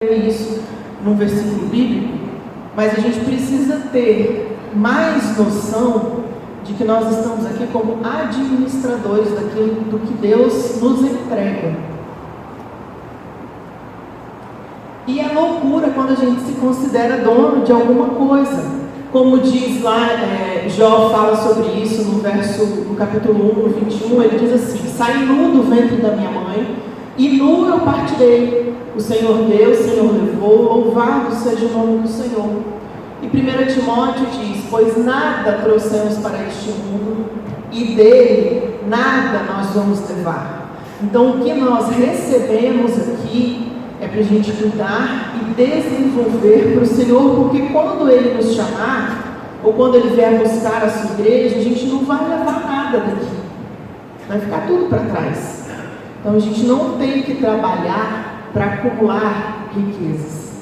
isso num versículo bíblico, mas a gente precisa ter mais noção de que nós estamos aqui como administradores daquilo do que Deus nos entrega. E é loucura quando a gente se considera dono de alguma coisa. Como diz lá, Jó fala sobre isso no capítulo 1, no 21, ele diz assim: saí nu do ventre da minha mãe, e nu eu partirei. O Senhor deu, o Senhor levou, louvado seja o nome do Senhor. E 1 Timóteo diz: pois nada trouxemos para este mundo, e dele nada nós vamos levar. Então o que nós recebemos aqui é para a gente cuidar e desenvolver para o Senhor, porque quando Ele nos chamar, ou quando Ele vier buscar a sua igreja, a gente não vai levar nada daqui, vai ficar tudo para trás. Então a gente não tem que trabalhar para acumular riquezas,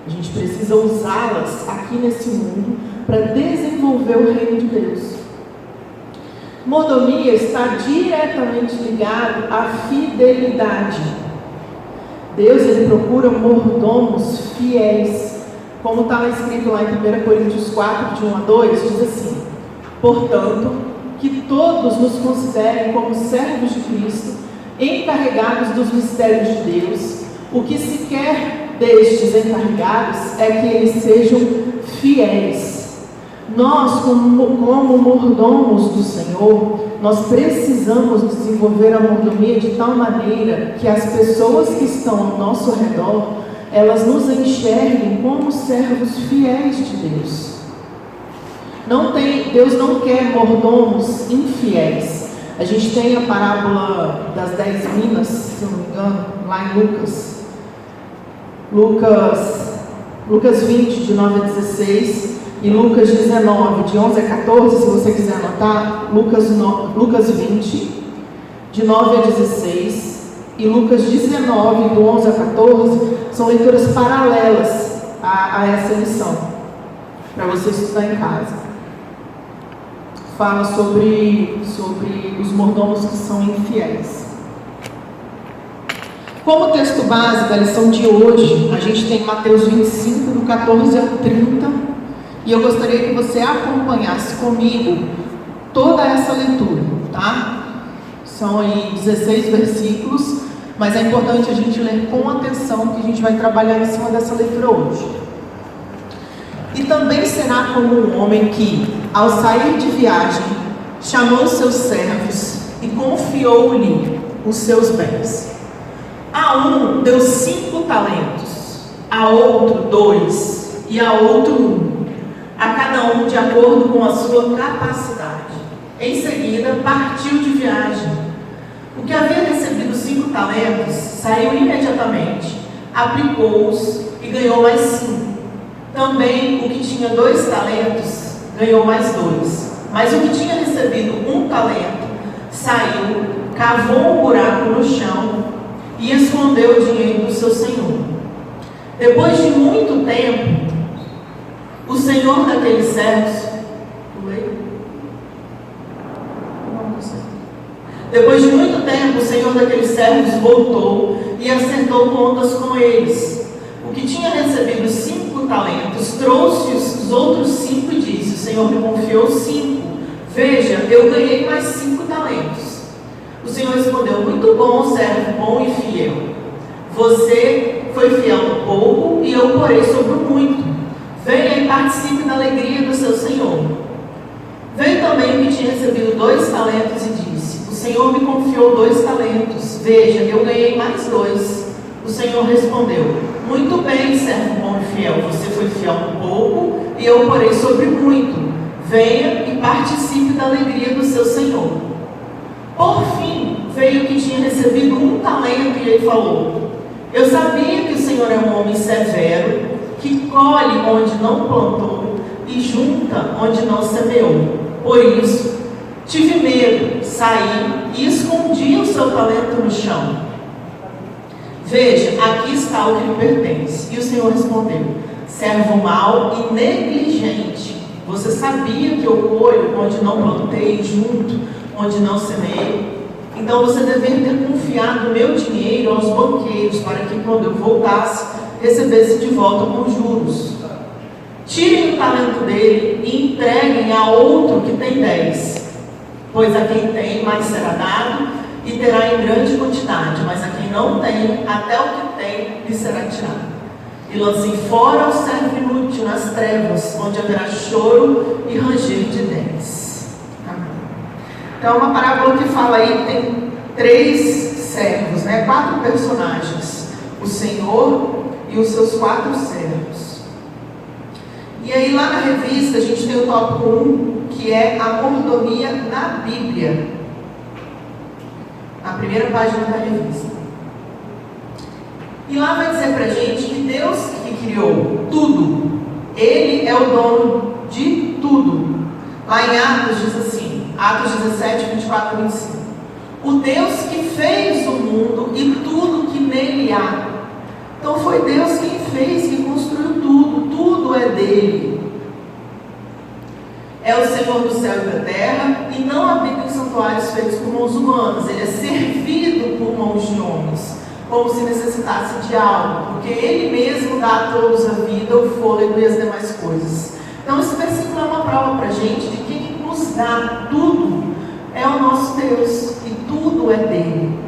a gente precisa usá-las aqui nesse mundo para desenvolver o reino de Deus. Mordomia está diretamente ligado à fidelidade. Deus, Ele procura mordomos fiéis, como está escrito lá em 1 Coríntios 4, de 1 a 2, diz assim: portanto, que todos nos considerem como servos de Cristo, encarregados dos mistérios de Deus. O que se quer destes encarregados é que eles sejam fiéis. Nós, como mordomos do Senhor, nós precisamos desenvolver a mordomia de tal maneira que as pessoas que estão ao nosso redor, elas nos enxerguem como servos fiéis de Deus. Deus não quer mordomos infiéis. A gente tem a parábola das 10 minas, se eu não me engano, lá em Lucas 20, de 9 a 16, e Lucas 19, de 11 a 14, se você quiser anotar. Lucas 20, de 9 a 16, e Lucas 19, do 11 a 14, são leituras paralelas a essa lição, para você estudar em casa. Fala sobre os mordomos que são infiéis. Como texto base da lição de hoje, a gente tem Mateus 25, do 14 ao 30, e eu gostaria que você acompanhasse comigo toda essa leitura, tá? São aí 16 versículos, mas é importante a gente ler com atenção, que a gente vai trabalhar em cima dessa leitura hoje. E também será como um homem que, ao sair de viagem, chamou os seus servos e confiou-lhe os seus bens. A um deu 5 talentos, a outro 2, e a outro 1, a cada um de acordo com a sua capacidade. Em seguida, partiu de viagem. O que havia recebido 5 talentos, saiu imediatamente, aplicou-os e ganhou mais 5. Também o que tinha 2 talentos, ganhou mais 2. Mas o que tinha recebido 1 talento, saiu, cavou um buraco no chão e escondeu o dinheiro do seu senhor. Depois de muito tempo, o senhor daqueles servos, voltou e acertou contas com eles. O que tinha recebido 5 talentos, trouxe os outros 5 e disse: o Senhor me confiou 5. Veja, eu ganhei mais 5 talentos. O Senhor respondeu: muito bom, servo bom e fiel. Você foi fiel no pouco, e eu porei sobre o muito. Venha e participe da alegria do seu Senhor. Veio também o que tinha recebido 2 talentos e disse: o Senhor me confiou 2 talentos. Veja, eu ganhei mais 2. O Senhor respondeu: muito bem, servo bom e fiel. Você foi fiel no pouco, e eu porei sobre muito. Venha e participe da alegria do seu Senhor. Por fim, veio o que tinha recebido 1 talento, e ele falou: eu sabia que o Senhor é um homem severo, que colhe onde não plantou e junta onde não semeou. Por isso, tive medo, saí e escondi o seu talento no chão. Veja, aqui está o que lhe pertence. E o Senhor respondeu: servo mau e negligente, você sabia que eu colho onde não plantei, junto onde não semeei? Então você deveria ter confiado o meu dinheiro aos banqueiros, para que quando eu voltasse, recebesse de volta com juros. Tirem o talento dele e entreguem a outro que tem 10. Pois a quem tem, mais será dado, e terá em grande quantidade. Mas a quem não tem, até o que tem, lhe será tirado. E lancem fora o servo inútil nas trevas, onde haverá choro e ranger de dentes. Amém. Então, é uma parábola que fala aí, tem 3 servos, 4 personagens. O Senhor e os seus 4 servos. E aí lá na revista a gente tem o tópico 1, que é a mordomia na Bíblia. Na primeira página da revista. E lá vai dizer pra gente que Deus que criou tudo, Ele é o dono de tudo. Lá em Atos diz assim, Atos 17, 24 e 25. O Deus que fez o mundo e tudo que nele há. Então foi Deus quem fez, que construiu tudo, tudo é dele. É o Senhor do céu e da terra, e não habita em santuários feitos por mãos humanas. Ele é servido por mãos de homens, como se necessitasse de algo, porque Ele mesmo dá a todos a vida, o fôlego e as demais coisas. Então esse versículo é uma prova para a gente de que quem nos dá tudo é o nosso Deus, e tudo é dele.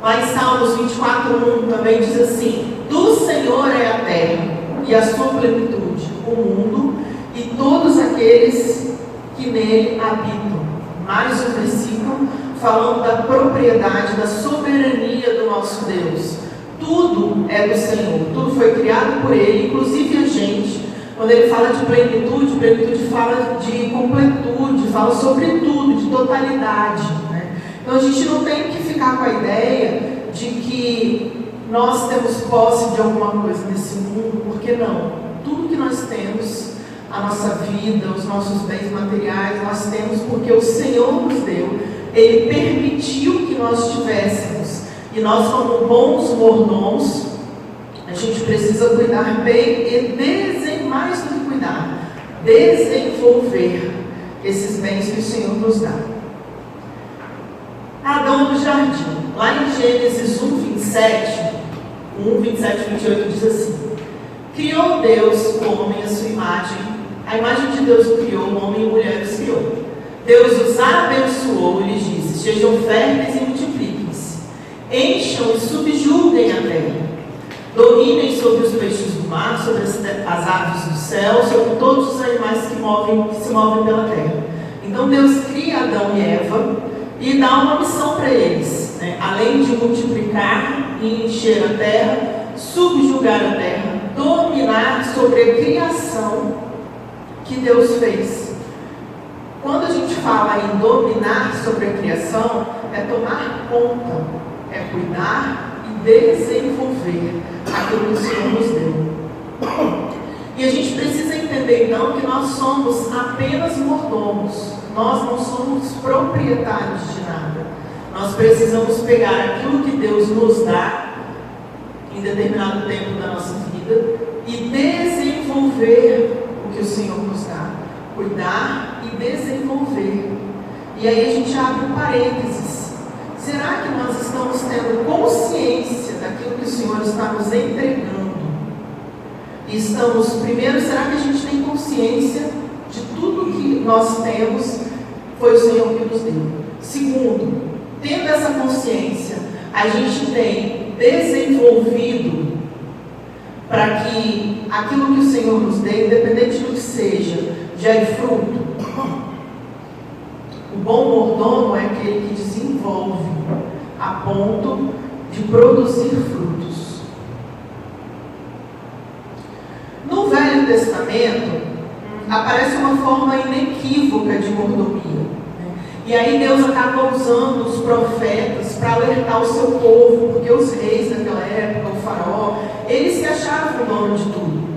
Lá em Salmos 24:1 também diz assim: do Senhor é a terra e a sua plenitude, o mundo e todos aqueles que nele habitam. Mais um versículo falando da propriedade, da soberania do nosso Deus. Tudo é do Senhor, tudo foi criado por Ele, inclusive a gente. Quando Ele fala de plenitude, plenitude fala de completude, fala sobre tudo, de totalidade, Então a gente não tem que ficar com a ideia de que nós temos posse de alguma coisa nesse mundo, porque não. Tudo que nós temos, a nossa vida, os nossos bens materiais, nós temos porque o Senhor nos deu. Ele permitiu que nós tivéssemos. E nós, como bons mordomos, a gente precisa cuidar bem e mais do que cuidar, desenvolver esses bens que o Senhor nos dá. Adão do jardim. Lá em Gênesis 1:27 e 28 diz assim: criou Deus o homem à sua imagem, a imagem de Deus o criou, o homem e mulher os criou. Deus os abençoou e lhes disse: sejam férteis e multipliquem-se, encham e subjuguem a terra, dominem sobre os peixes do mar, sobre as aves do céu, sobre todos os animais que se movem pela terra. Então Deus cria Adão e Eva e dá uma missão para eles, além de multiplicar e encher a terra, subjugar a terra, dominar sobre a criação que Deus fez. Quando a gente fala em dominar sobre a criação, é tomar conta, é cuidar e desenvolver aquilo que o Senhor nos deu. E a gente precisa entender então que nós somos apenas mordomos, nós não somos proprietários de nada. Nós precisamos pegar aquilo que Deus nos dá em determinado tempo da nossa vida e desenvolver o que o Senhor nos dá, cuidar e desenvolver. E aí a gente abre um parênteses. Será que nós estamos tendo consciência daquilo que o Senhor está nos entregando? E estamos, primeiro, será que a gente tem consciência de tudo que nós temos foi o Senhor que nos deu? Segundo, tendo essa consciência, a gente tem desenvolvido para que aquilo que o Senhor nos dê, independente do que seja, gere fruto. O bom mordomo é aquele que desenvolve a ponto de produzir frutos. No Velho Testamento, aparece uma forma inequívoca de mordomia. E aí Deus acaba usando os profetas para alertar o seu povo, porque os reis daquela época, o faraó, eles se achavam dono de tudo.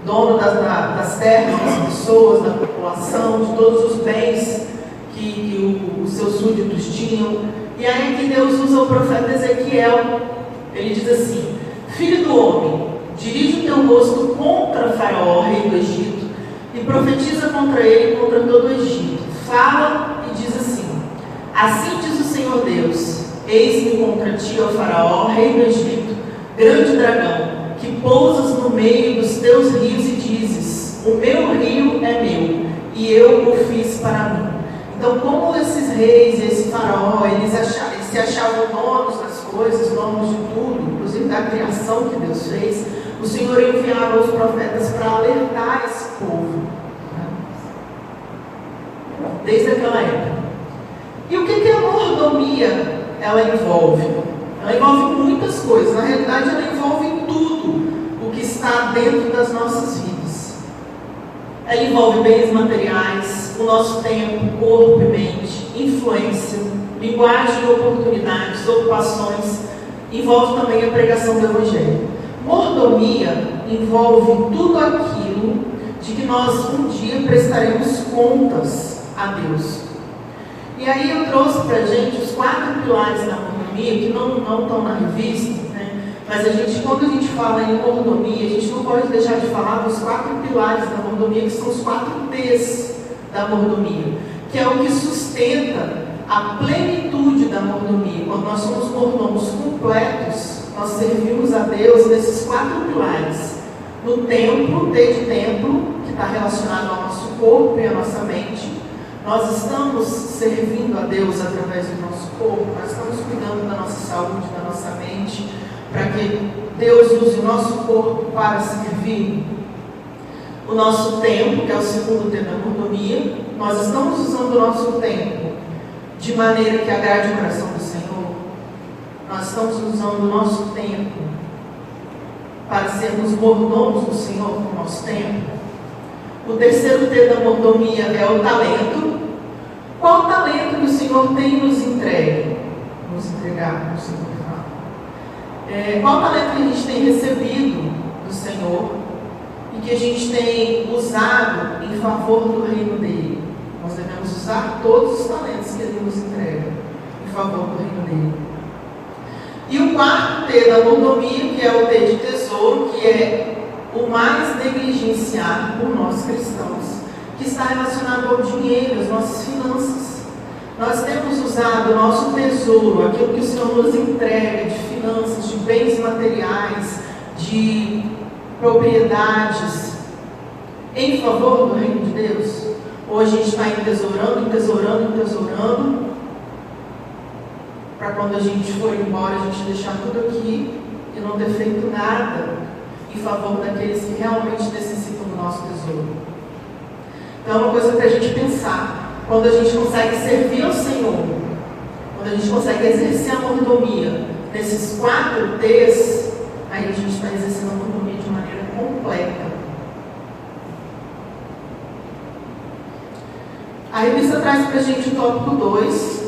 Dono das terras, das pessoas, da população, de todos os bens que os seus súditos tinham. E aí que Deus usa o profeta Ezequiel. Ele diz assim: filho do homem, dirige o teu rosto contra Faraó, rei do Egito, e profetiza contra ele e contra todo o Egito. Fala e diz assim: assim diz o Senhor Deus: eis-me contra ti, ó Faraó, rei do Egito, grande dragão, que pousas no meio dos teus rios e dizes: o meu rio é meu, e eu o fiz para mim. Então, como esses reis e esse faraó, eles se achavam donos das coisas, donos de tudo, inclusive da criação que Deus fez, o Senhor enviava os profetas para alertar esse povo, desde aquela época. E o que a mordomia ela envolve? Ela envolve muitas coisas. Na realidade, ela envolve tudo o que está dentro das nossas vidas. Ela envolve bens materiais, o nosso tempo, corpo e mente, influência, linguagem e oportunidades, ocupações. Envolve também a pregação do Evangelho. Mordomia envolve tudo aquilo de que nós um dia prestaremos contas a Deus. E aí eu trouxe para a gente os 4 pilares da mordomia, que não estão na revista, né? Mas quando a gente fala em mordomia, a gente não pode deixar de falar dos 4 pilares da mordomia, que são os 4 T's da mordomia, que é o que sustenta a plenitude da mordomia. Quando nós somos mordomos completos, nós servimos a Deus nesses 4 pilares. No templo, T de templo, que está relacionado ao nosso corpo e à nossa mente. Nós estamos servindo a Deus através do nosso corpo, nós estamos cuidando da nossa saúde, da nossa mente, para que Deus use o nosso corpo para servir. O nosso tempo, que é o segundo tema da mordomia, nós estamos usando o nosso tempo de maneira que agrade o coração do Senhor. Nós estamos usando o nosso tempo para sermos mordomos do Senhor com o nosso tempo. O terceiro T da mordomia é o talento. Qual o talento que o Senhor tem nos entregue? Nos entregar, o Senhor fala. Qual o talento que a gente tem recebido do Senhor e que a gente tem usado em favor do reino dele? Nós devemos usar todos os talentos que ele nos entrega em favor do reino dele. E o quarto T da mordomia, que é o T de tesouro, que é o mais negligenciado por nós cristãos, que está relacionado ao dinheiro, às nossas finanças. Nós temos usado o nosso tesouro, aquilo que o Senhor nos entrega de finanças, de bens materiais, de propriedades, em favor do reino de Deus? Ou a gente está entesourando, para quando a gente for embora, a gente deixar tudo aqui e não ter feito nada em favor daqueles que realmente necessitam do nosso tesouro. Então é uma coisa para a gente pensar. Quando a gente consegue servir ao Senhor, quando a gente consegue exercer a mordomia nesses 4 T's, aí a gente está exercendo a mordomia de maneira completa. A revista traz para a gente o tópico 2,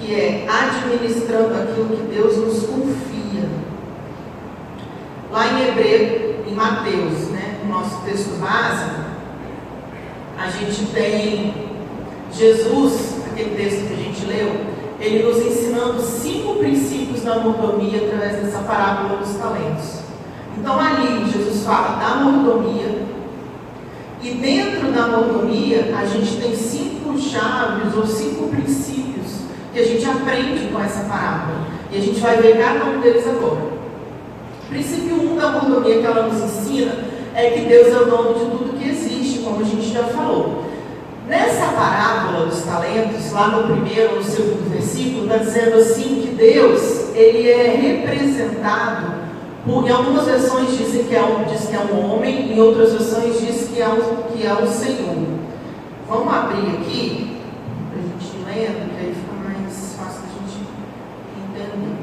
que é administrando aquilo que Deus nos confia. Lá em Hebreu, em Mateus, no nosso texto básico, a gente tem Jesus, aquele texto que a gente leu, ele nos ensinando 5 princípios da mordomia através dessa parábola dos talentos. Então ali Jesus fala da mordomia, e dentro da mordomia a gente tem 5 chaves ou 5 princípios que a gente aprende com essa parábola. E a gente vai ver cada um deles agora. Princípio 1 da mordomia que ela nos ensina é que Deus é o dono de tudo que existe, como a gente já falou. Nessa parábola dos talentos, lá no primeiro ou no segundo versículo, está dizendo assim que Deus, ele é representado por, em algumas versões diz que é um homem, em outras versões diz que é um Senhor. Vamos abrir aqui, para a gente ir lendo, que aí fica mais fácil a gente entender.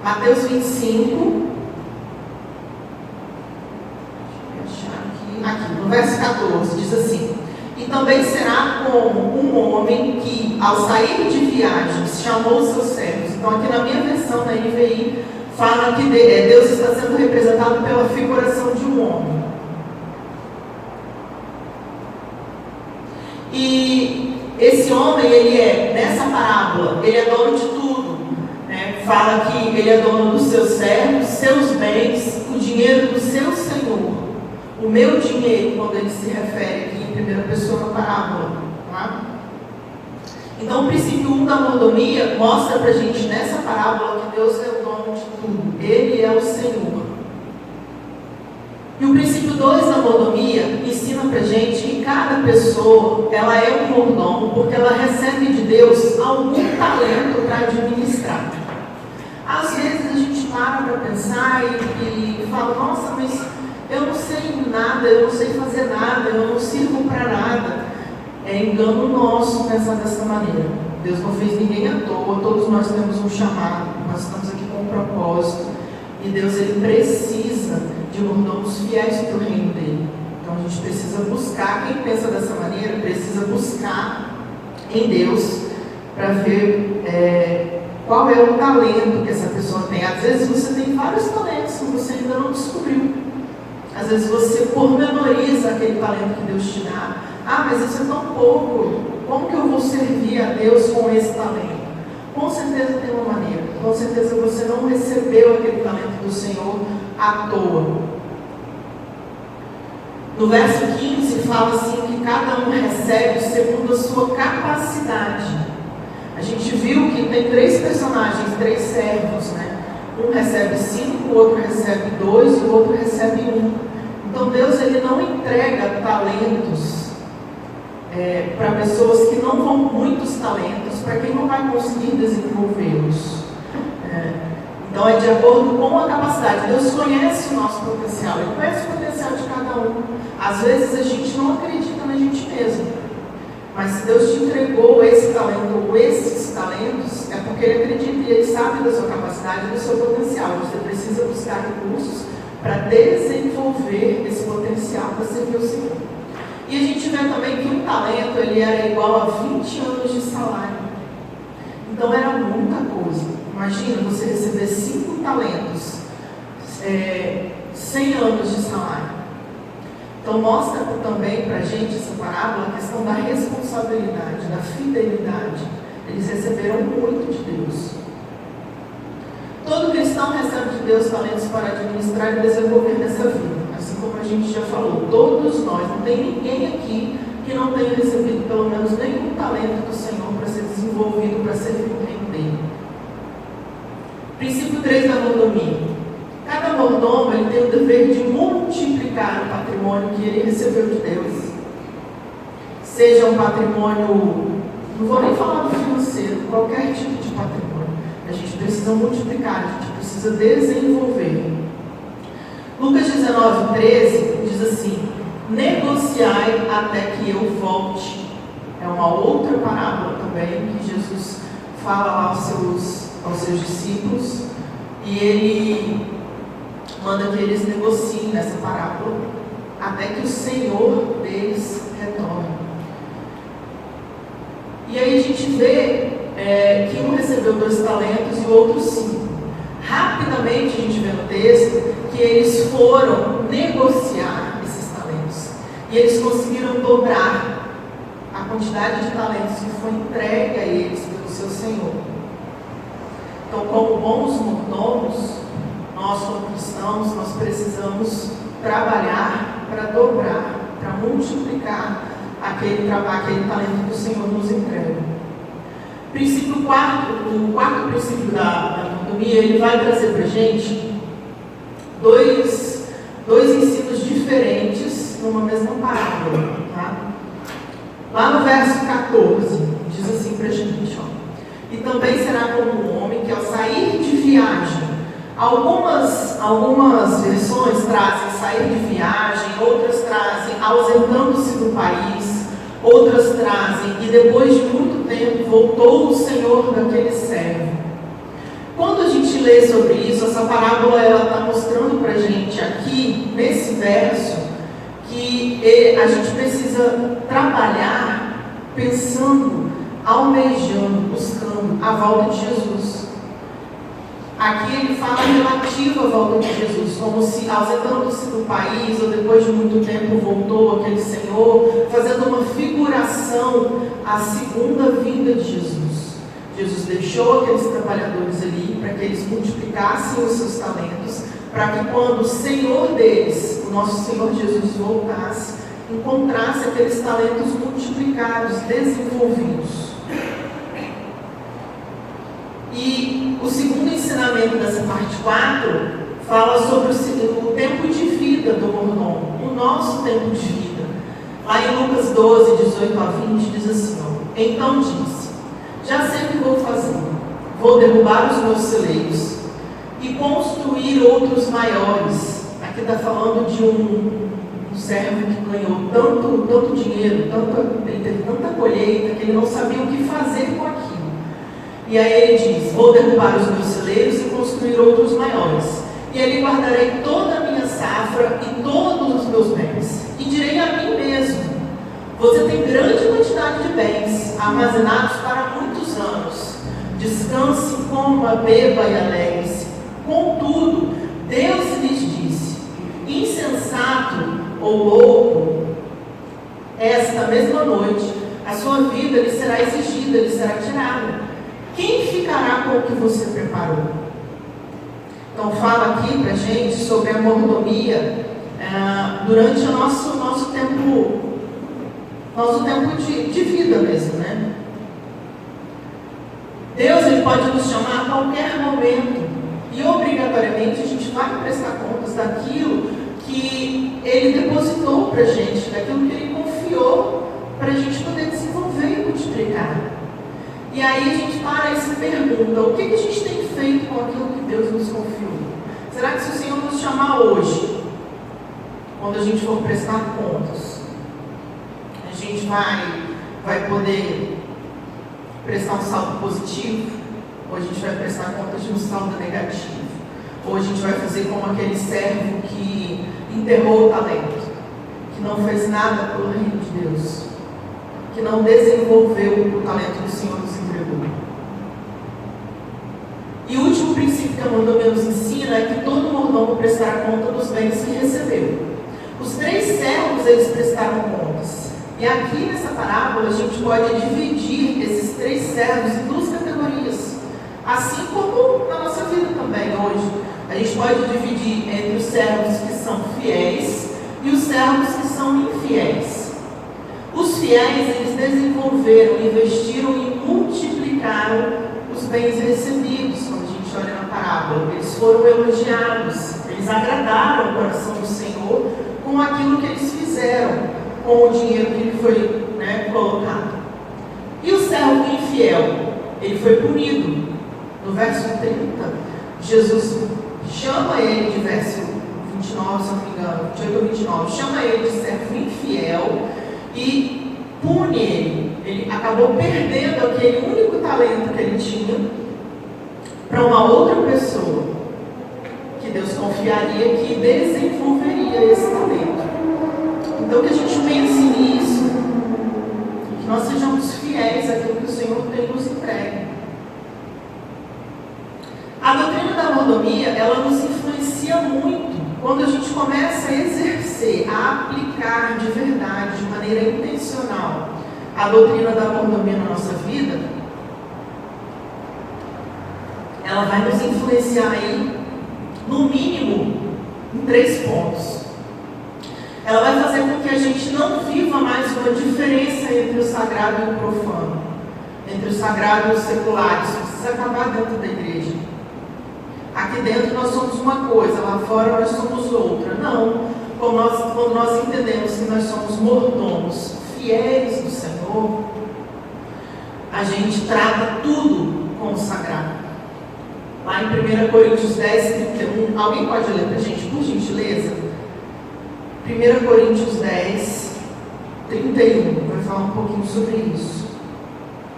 Mateus 25, aqui no verso 14, diz assim: e também será como um homem que, ao sair de viagens, chamou os seus servos. Então aqui na minha versão, na NVI, fala que Deus está sendo representado pela figuração de um homem. E esse homem, ele nessa parábola, ele é dono de tudo. Fala que ele é dono dos seus servos, seus bens, o dinheiro do seu Senhor. O meu dinheiro, quando ele se refere aqui em primeira pessoa na parábola. Tá? Então, o princípio 1 da mordomia mostra para a gente nessa parábola que Deus é o dono de tudo. Ele é o Senhor. E o princípio 2 da mordomia ensina para a gente que cada pessoa, ela é um mordomo porque ela recebe de Deus algum talento para administrar. Às vezes a gente para pensar e fala, nossa, mas eu não sei nada, eu não sei fazer nada, eu não sirvo para nada. É engano nosso pensar dessa maneira. Deus não fez ninguém à toa, todos nós temos um chamado, nós estamos aqui com um propósito. E Deus, Ele precisa de mordomos fiéis para o reino dele. Então a gente precisa buscar, quem pensa dessa maneira, precisa buscar em Deus para ver qual é o talento que essa pessoa tem. Às vezes você tem vários talentos que você ainda não descobriu. Às vezes você pormenoriza aquele talento que Deus te dá. Ah, mas isso é tão pouco. Como que eu vou servir a Deus com esse talento? Com certeza tem uma maneira. Com certeza você não recebeu aquele talento do Senhor à toa. No verso 15 fala assim que cada um recebe segundo a sua capacidade. A gente viu que tem 3 personagens, 3 servos, né? Um recebe 5, o outro recebe 2 e o outro recebe 1. Então Deus, Ele não entrega talentos para pessoas que não vão muitos talentos, para quem não vai conseguir desenvolvê-los. Então é de acordo com a capacidade. Deus conhece o nosso potencial, Ele conhece o potencial de cada um. Às vezes a gente não acredita na gente mesmo, mas se Deus te entregou esse talento ou esses talentos, é porque Ele acredita e Ele sabe da sua capacidade e do seu potencial. Você precisa buscar recursos para desenvolver esse potencial para servir o Senhor. E a gente vê também que um talento ele era igual a 20 anos de salário. Então era muita coisa. Imagina você receber 5 talentos, 100 anos de salário. Então mostra também para a gente essa parábola a questão da responsabilidade, da fidelidade. Eles receberam muito de Deus. Todo cristão recebe de Deus talentos para administrar e desenvolver nessa vida. Assim como a gente já falou, todos nós, não tem ninguém aqui que não tenha recebido pelo menos nenhum talento do Senhor para ser desenvolvido, para servir o reino dele. Princípio 3 da mordomia. Cada mordomo ele tem o dever de multiplicar o patrimônio que ele recebeu de Deus. Seja um patrimônio, não vou nem falar do financeiro, qualquer tipo de patrimônio. A gente precisa multiplicar, a gente precisa desenvolver. Lucas 19:13 diz assim: negociai até que eu volte. É uma outra parábola também que Jesus fala lá aos seus discípulos, e ele manda que eles negociem nessa parábola até que o Senhor deles retorne. E aí a gente vê que um recebeu 2 talentos e o outro 5. Rapidamente a gente vê no texto que eles foram negociar esses talentos. E eles conseguiram dobrar a quantidade de talentos que foi entregue a eles pelo seu Senhor. Então, como bons mordomos, nós como cristãos, nós precisamos trabalhar para dobrar, para multiplicar aquele talento que o Senhor nos entrega. O quarto princípio da mordomia, ele vai trazer para a gente dois ensinos diferentes numa mesma parábola. Tá? Lá no verso 14, diz assim para a gente, e também será como um homem que ao sair de viagem, algumas versões trazem sair de viagem, outras trazem ausentando-se do país, outras trazem e depois de muito tempo voltou o Senhor daquele servo. Quando a gente lê sobre isso, essa parábola ela está mostrando para a gente aqui, nesse verso, que a gente precisa trabalhar pensando, almejando, buscando a volta de Jesus. Aqui ele fala relativo à volta de Jesus, como se ausentando-se do país ou depois de muito tempo voltou aquele Senhor, fazendo uma figuração à segunda vinda de Jesus. Jesus deixou aqueles trabalhadores ali para que eles multiplicassem os seus talentos, para que quando o Senhor deles, o nosso Senhor Jesus, voltasse, encontrasse aqueles talentos multiplicados, desenvolvidos. E o segundo ensinamento dessa parte 4 fala sobre o tempo de vida do mordomo, o nosso tempo de vida. Lá em Lucas 12, 18 a 20, diz assim: então disse, já sei o que vou fazer, vou derrubar os meus celeiros e construir outros maiores. Aqui está falando de um servo que ganhou tanto dinheiro, ele teve tanta colheita que ele não sabia o que fazer com aquilo. E aí ele diz, vou derrubar os meus celeiros e construir outros maiores. E ali guardarei toda a minha safra e todos os meus bens. E direi a mim mesmo, você tem grande quantidade de bens armazenados para muitos anos. Descanse, coma, beba e alegre-se. Contudo, Deus lhes disse, insensato ou louco, esta mesma noite a sua vida lhe será exigida, lhe será tirada. Quem ficará com o que você preparou? Então fala aqui para a gente sobre a mordomia durante o nosso tempo de vida mesmo, né? Deus ele pode nos chamar a qualquer momento e obrigatoriamente a gente vai prestar contas daquilo que Ele depositou para a gente, daquilo que Ele confiou para a gente poder desenvolver e multiplicar. E aí a gente para e se pergunta, o que a gente tem feito com aquilo que Deus nos confiou? Será que se o Senhor nos chamar hoje, quando a gente for prestar contas, a gente vai poder prestar um saldo positivo? Ou a gente vai prestar contas de um saldo negativo? Ou a gente vai fazer como aquele servo que enterrou o talento, que não fez nada pelo reino de Deus, que não desenvolveu o talento que o Senhor nos entregou? E o último princípio que a mordomia nos ensina é que todo mordomo prestará conta dos bens que recebeu. Os 3 servos, eles prestaram contas. E aqui nessa parábola a gente pode dividir esses 3 servos em 2 categorias. Assim como na nossa vida também hoje. A gente pode dividir entre os servos que são fiéis e os servos que são infiéis. Os fiéis, eles desenvolveram, investiram e multiplicaram os bens recebidos, quando a gente olha na parábola. Eles foram elogiados, eles agradaram o coração do Senhor com aquilo que eles fizeram, com o dinheiro que lhe foi colocado. E o servo infiel, ele foi punido. No verso 30, Jesus chama ele, de verso 29, se não me engano, 28 ou 29, chama ele de servo infiel e pune ele. Ele acabou perdendo aquele único talento que ele tinha para uma outra pessoa que Deus confiaria que desenvolveria esse talento. Então que a gente pense nisso, que nós sejamos fiéis àquilo que o Senhor tem nos entregue. A doutrina da mordomia, ela nos influencia muito quando a gente começa a exercer, a aplicar de verdade, de maneira intencional, a doutrina da mordomia na nossa vida. Ela vai nos influenciar aí, no mínimo, em 3 pontos. Ela vai fazer com que a gente não viva mais uma diferença entre o sagrado e o profano, entre o sagrado e o secular. Isso precisa acabar dentro da igreja. Aqui dentro nós somos uma coisa, lá fora nós somos outra. Não, quando nós entendemos que nós somos mordomos, fiéis do Senhor, a gente trata tudo com o sagrado. Lá em 1 Coríntios 10, 31, alguém pode ler para a gente, por gentileza? 1 Coríntios 10, 31, vai falar um pouquinho sobre isso.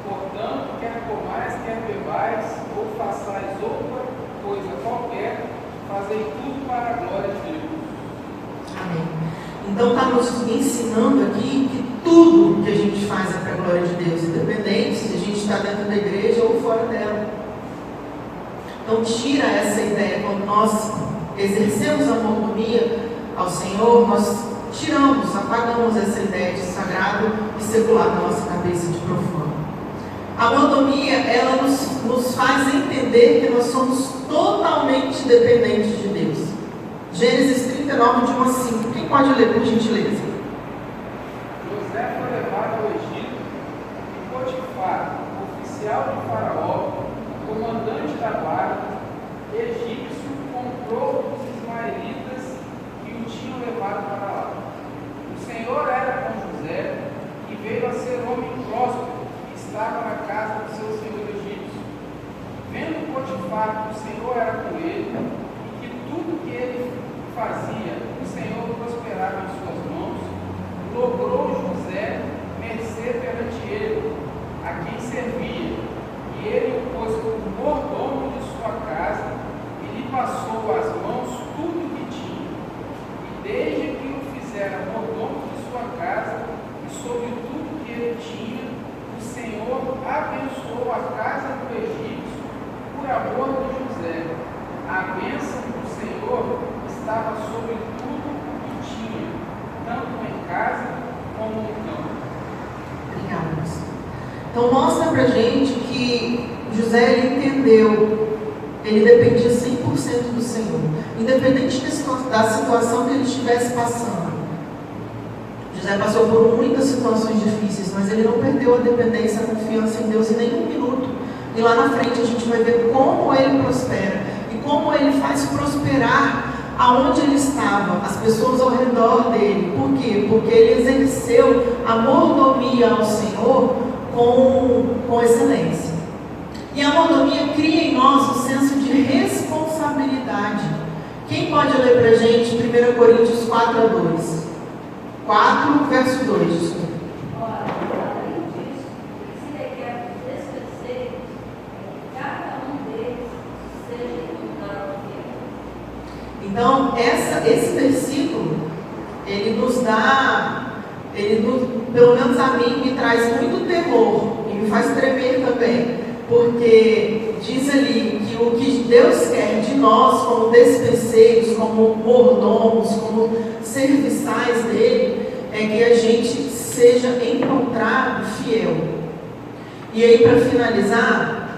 Portanto, quer comais, quer bebais, ou façais outra coisa qualquer, fazei tudo para a glória de Deus. Amém. Então está nos ensinando aqui que tudo que a gente faz é para a glória de Deus, independente se a gente está dentro da igreja ou fora dela. Então tira essa ideia, quando nós exercemos a mordomia ao Senhor, nós tiramos, apagamos essa ideia de sagrado e secular da nossa cabeça, de profano. A mordomia, ela nos faz entender que nós somos totalmente dependentes de Deus. Gênesis 39, de 1 a 5. Quem pode ler, por gentileza? José foi levado ao Egito e Potifar, oficial de Faraó, comandante da guarda, egípcio, comprou os ismaelitas que o tinham levado para lá. O Senhor era com José, que veio a ser homem próspero, que estava na casa do seu senhor egípcio. Vendo Potifar que o Senhor era com ele, e que tudo que ele fazia, o Senhor prosperava em suas mãos, logrou José mercê perante ele, a quem servia, e ele o pôs como mordomo de sua casa, e lhe passou às mãos tudo o que tinha. E desde que o fizera mordomo de sua casa, e sobre tudo que ele tinha, o Senhor abençoou a casa do egípcio por amor de José. A bênção do Senhor estava sobre tudo o que tinha, tanto em casa como no campo. Obrigada. Então mostra pra gente que José ele entendeu, ele dependia 100% do Senhor, independente da situação que ele estivesse passando. José passou por muitas situações difíceis, mas ele não perdeu a dependência, a confiança em Deus em nenhum minuto. E lá na frente a gente vai ver como ele prospera e como ele faz prosperar aonde ele estava, as pessoas ao redor dele. Por quê? Porque ele exerceu a mordomia ao Senhor com excelência. E a mordomia cria em nós um senso de responsabilidade. Quem pode ler para a gente 1 Coríntios 4:2? 4, verso 2. Ora, além disso, se requer dos despenseiros, que cada um deles seja encontrado fiel. Então, esse versículo, pelo menos a mim, me traz muito terror e me faz tremer também, porque diz ali que o que Deus quer de nós, como despenseiros, como mordomos, como serviçais dele, é que a gente seja encontrado fiel. E aí, para finalizar,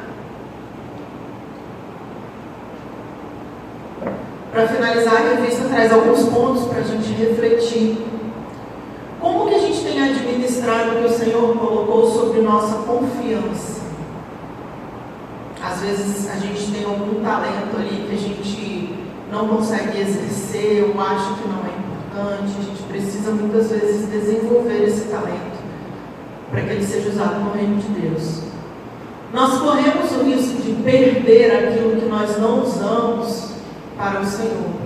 a revista traz alguns pontos para a gente refletir. Como que a gente tem administrado o que o Senhor colocou sobre nossa confiança? Às vezes a gente tem algum talento ali que a gente não consegue exercer ou acha que não é importante. A gente precisa muitas vezes desenvolver esse talento para que ele seja usado no reino de Deus. Nós corremos o risco de perder aquilo que nós não usamos para o Senhor.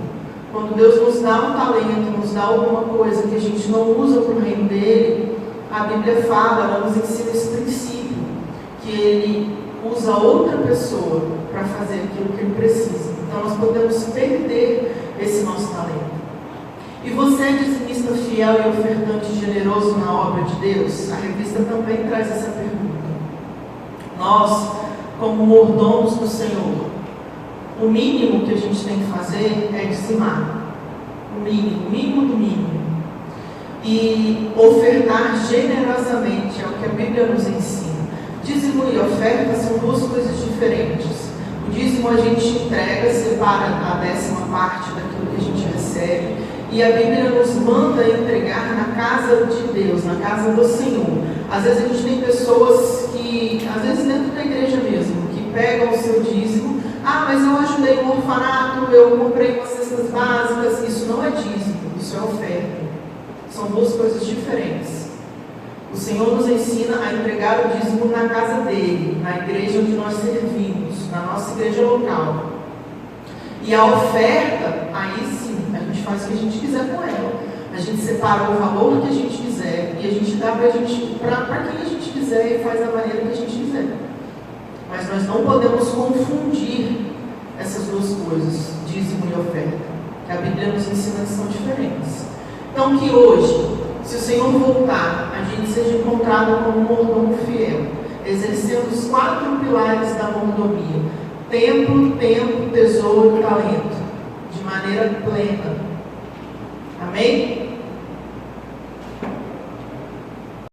Quando Deus nos dá um talento, nos dá alguma coisa que a gente não usa para o reino dele, a Bíblia fala, ela nos ensina esse princípio, que ele usa outra pessoa para fazer aquilo que ele precisa. Então nós podemos perder esse nosso talento. E você é dizimista fiel e ofertante generoso na obra de Deus? A revista também traz essa pergunta. Nós, como mordomos do Senhor, o mínimo que a gente tem que fazer é dizimar. O mínimo do mínimo. E ofertar generosamente, é o que a Bíblia nos ensina. Dízimo e oferta são duas coisas diferentes. O dízimo a gente entrega, separa a 10ª parte daquilo que a gente recebe. E a Bíblia nos manda entregar na casa de Deus, na casa do Senhor. Às vezes a gente tem pessoas que, às vezes dentro da igreja mesmo, que pegam o seu dízimo. Mas eu ajudei no orfanato, eu comprei umas cestas básicas. Isso não é dízimo, isso é oferta. São duas coisas diferentes. O Senhor nos ensina a entregar o dízimo na casa dele, na igreja onde nós servimos, na nossa igreja local. E a oferta, aí sim, a gente faz o que a gente quiser com ela. A gente separa o valor que a gente quiser e a gente dá para quem a gente quiser e faz da maneira que a gente quiser. Mas nós não podemos confundir essas duas coisas, dízimo e oferta, que a Bíblia nos ensina que são diferentes. Então que hoje, se o Senhor voltar, a gente seja encontrado como mordomo fiel, exercendo os 4 pilares da mordomia: tempo, tesouro e talento, de maneira plena. Amém?